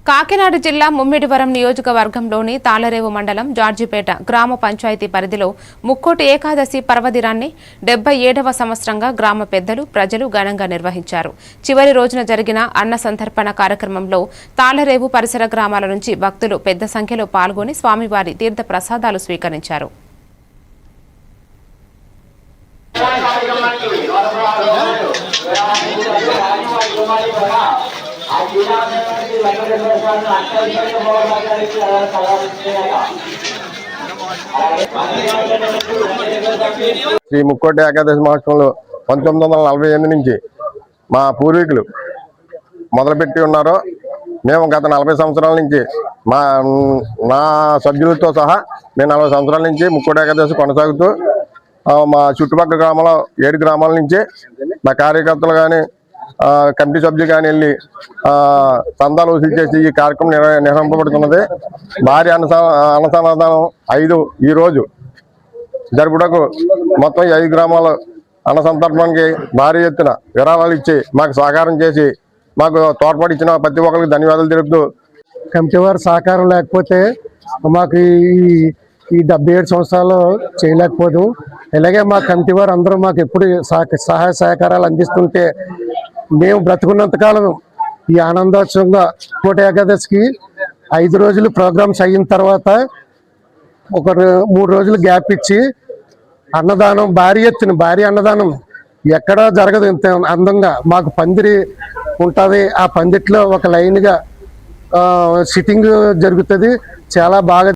కాకినాడ జిల్లా ముమ్మిడివరం నియోజకవర్గంలోని తాళరేవు మండలం జార్జిపేట గ్రామ పంచాయతీ పరిధిలో ముక్కోటి ఏకాదశి పర్వదినాన్ని 77వ సంవత్సరంగా గ్రామ పెద్దలు ప్రజలు ఘనంగా నిర్వహించారు. చివరి రోజున జరిగిన అన్న సంతర్పణ కార్యక్రమంలో తాళరేవు పరిసర గ్రామాల నుంచి భక్తులు పెద్ద సంఖ్యలో పాల్గొని స్వామివారి తీర్థ ప్రసాదాలు స్వీకరించారు. శ్రీ ముక్కోటి ఏకాదశి మహోత్సవంలో 1948 నుంచి మా పూర్వీకులు మొదలుపెట్టి ఉన్నారో మేము గత 40 సంవత్సరాల నుంచి నా సభ్యులతో సహా మేము 40 సంవత్సరాల నుంచి ముక్కోటి ఏకాదశి కొనసాగుతూ మా చుట్టుపక్కల గ్రామాల 7 గ్రామాల నుంచి మా కార్యకర్తలు కానీ కమిటీ సభ్యులు కానీ వెళ్ళి చందాలు వసూలు చేసి ఈ కార్యక్రమం నిర్వహింపబడుతున్నది. భారీ అన్నసంధానం 5 ఈ రోజు జరుపుటకు మొత్తం 5 గ్రామాల అన్నసంతర్పణకి భారీ ఎత్తున విరాళాలు ఇచ్చి మాకు సహకారం చేసి మాకు తోడ్పాటు ఇచ్చిన ప్రతి ఒక్కరికి ధన్యవాదాలు తెలుపుతూ, కమిటీ వారి సహకారం లేకపోతే మాకు ఈ 77 సంవత్సరాలు చేయలేకపోదు. ఇలాగే మా కమిటీ వారు అందరూ మాకు ఎప్పుడు సహాయ సహకారాలు అందిస్తుంటే మేము బ్రతుకున్నంతకాలం ఈ ఆనందోత్సవంగా కోటి ఏకాదశికి 5 రోజులు ప్రోగ్రామ్స్ అయిన తర్వాత ఒక 3 రోజులు గ్యాప్ ఇచ్చి అన్నదానం భారీ అన్నదానం ఎక్కడా జరగదు ఇంత అందంగా. మాకు పందిరి ఉంటుంది, ఆ పందిట్లో ఒక లైన్గా సిట్టింగ్ జరుగుతుంది. చాలా బాగా